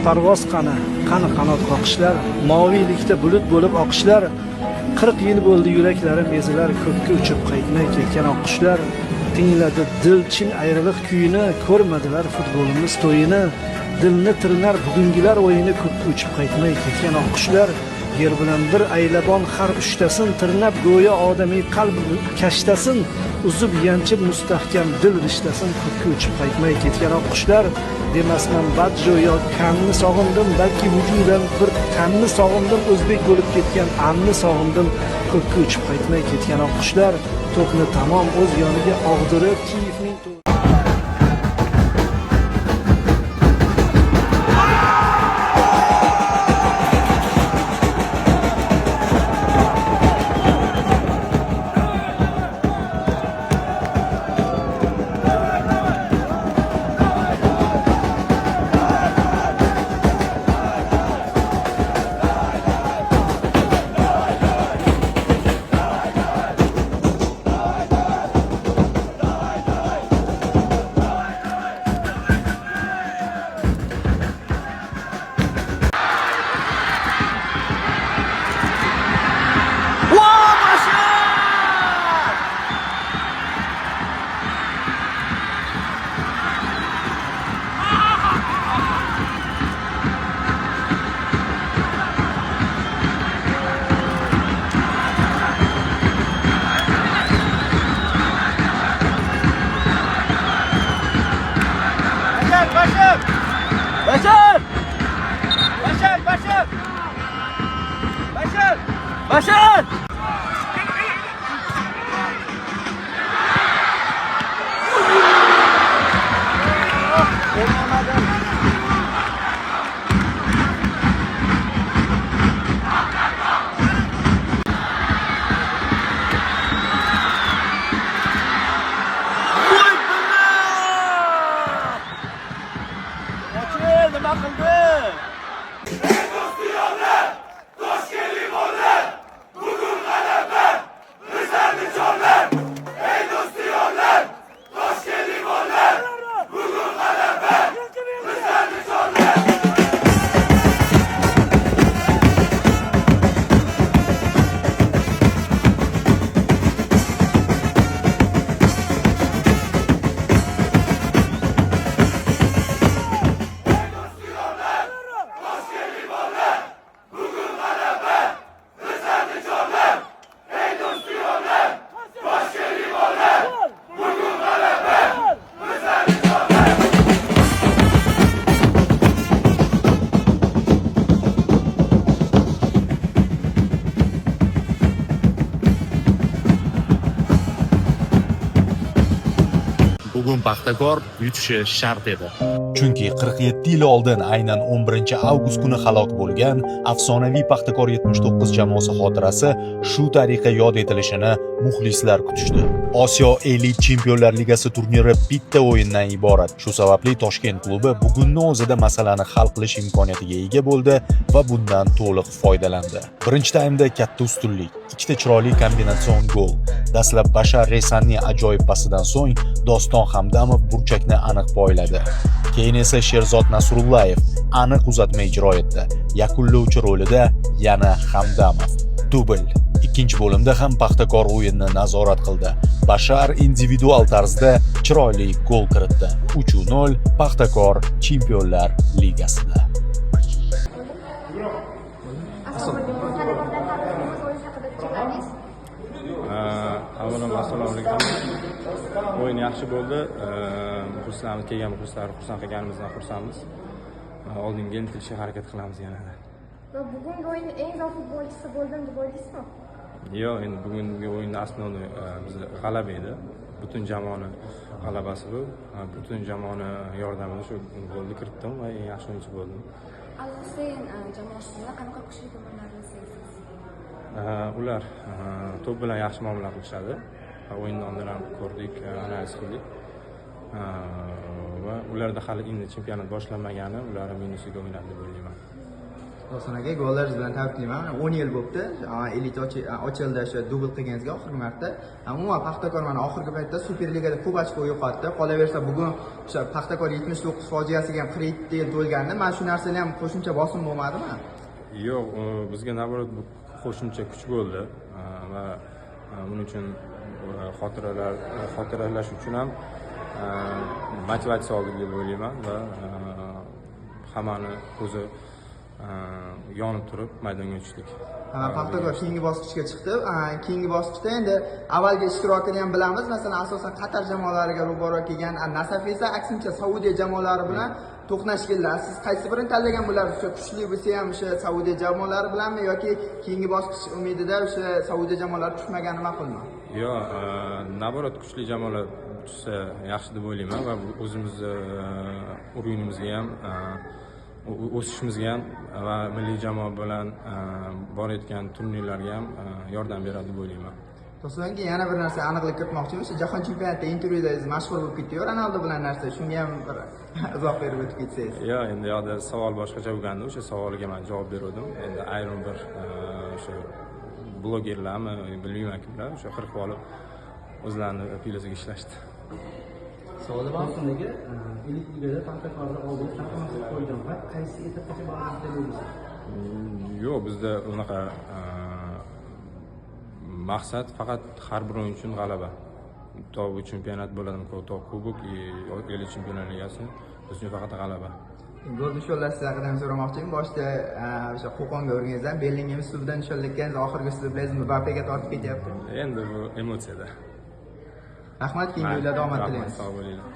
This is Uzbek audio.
parvoz qani qanot qoqishlar, moviylikda bulut bo'lib oqishlar. 40 yil bo'ldi yuraklarim ezilar, ko'kka uchib qaytmay ketgan oqqushlar. Tingladi dil chin ayriliq kuyini, ko'rmadilar futbolimiz to'yini. Dilni tirnar bugungilar o'yini, ko'kka uchib qaytmay ketgan oqqushlar. Yer bilan bir aylabon har uchtasin, tirnab go'yo odamiy qalb kashtasin. Uzib yanchib mustahkam dil rishtasin, ko'kka uchib qaytmay ketgan oqqushlar. Demasman badjo yo kanni sog'indim, balki vujudan bir tanni sog'indim, o'zbek bo'lib ketgan anni sog'indim, ko'kka uchib qaytmay ketgan oqqushlar. To'pni tamom o'z yoniga og'dirib, Kiyevning Başar! Bugun Paxtakor yutishi shart edi. Chunki 47 yil oldin aynan 11 avgust kuni halok bo'lgan afsonaviy Paxtakor 79 jamoasi xotirasi shu tariqa yod etilishini muxlislar kutishdi. Osiyo Elit Chempionlar Ligasi turniri bitta o'yindan iborat. Shu sababli Toshkent klubi bugunning o'zida masalani hal qilish imkoniyatiga ega bo'ldi va bundan to'liq foydalandi. Birinchi taymda katta ustunlik, ikkita chiroyli kombinatsion gol. Dastlab Bashar Resanning ajoyib pasidan so'ng Doston Hamdamov burchakni aniq poyladi. Keyin esa Sherzod Nasrullayev aniq uzatma ijro etdi. Yakunlovchi rolida yana Hamdamov. Dubl. Ikkinchi bo'limda ham Paxtakor o'yinni nazorat qildi. Bashar individual tarzda chiroyli gol kiritdi. 3-0 Paxtakor Chempionlar Ligasida. Avvalambor assalomu alaykum. O'yin yaxshi bo'ldi. Muxlislarimiz kelgan muxlislarni xursand qilganimizdan xursandmiz. Oldinga intilishga harakat qilamiz yanada. Va bugungi o'yin eng zo'r futbolchisi bo'ldim deb o'ylaysizmi? Yo'q, endi bugungi o'yinda asosiy biz g'alaba edi. Butun jamoani g'alabasi bu. Butun jamoani yordamida shu golni kiritdim va eng yaxshi o'yinchi bo'ldim. Al-Husayn jamoasida qanaqa kuchli tomonlarni sezasiz? Ular to'p bilan yaxshi muomala qilishadi. O'yindan oldin ham ko'rdik, analiz qildik. Va ularda hali endi chempionat boshlanmagani, ular minusiga o'ynadi deb o'ylayman. Doston aka, gollaringiz bilan tabriklayman. 10 yil bo'libdi. Elit ochildi, o'sha dubl qilganingizga oxirgi marta. Umuman Paxtakor mana oxirgi paytda Superligada ko'p ochko yo'qotdi. Qolaversa bugun o'sha Paxtakor 79 fojiasiga ham 47 yil to'lgandi. Mana shu narsalar ham qo'shimcha bosim bo'lmadimi? Yo'q, bizga naborat bu qo'shimcha kuch bo'ldi va buning uchun xotiralash uchun ham motivatsiya oldik deb o'ylayman va hammani ko'zi yonib turib maydonga tushdik. Paxtakor keyingi bosqichga chiqdi. Keyingi bosqichda endi avvalgi ishtirokini ham bilamiz. Masalan, asosan Qatar jamoalariga ro'baro kelgan, Nasaf esa aksincha Saudiya jamoalari bilan to'qnash keldilar. Siz qaysi birini tanlagan bo'larsiz? O'sha kuchli bo'lsa ham o'sha Saudiya jamoalari bilanmi yoki keyingi bosqich umidida o'sha Saudiya jamoalari tushmagani ma'qulmi? Yo'q, naborat kuchli jamoalar tushsa yaxshi deb o'ylayman va o'zimizni o'yinimizga ham o'sishimizga ham va milliy jamoa bilan borayotgan turnirlarga ham yordam beradi deb o'ylayman. Do'stlar, yana bir narsa aniqlik kiritmoqchiman. O'sha jahon chempionatida intervyudagiz mashhur bo'lib ketdi-yu Ronaldo bilan narsa. Shunga ham bir izoh berib o'tib ketsangiz. Yo'q, endi yoqda savol boshqacha bo'lgandi. O'sha savoliga men javob berdim. Endi ayrim bir o'sha blogerlarmi, bilmayman kimlar, o'sha qirqib olib o'zlarini filosiga ishlashdi. Savol borsinligi, elit ligada Paxtakorda oldin qancha qo'ygan va qaysi etapgacha borishni istaysiz? Yo'q, bizda unaqa maqsad faqat har bir o'yin uchun g'alaba. To bu chempionat bo'ladimi, to kubok yoki elit chempionlar ligasi, biz uchun faqat g'alaba. Gol nishonlash haqida ham so'ramoqchiman. Boshida o'sha Qo'qonga o'rgangan, Bellingem ustidan nishonlatgan, oxirgi ustidan Mbappega tortib ketyapti. Endi bu emotsiyada. Rahmat, keyingi o'yinlarda omad tilaymiz. Sog' bo'linglar.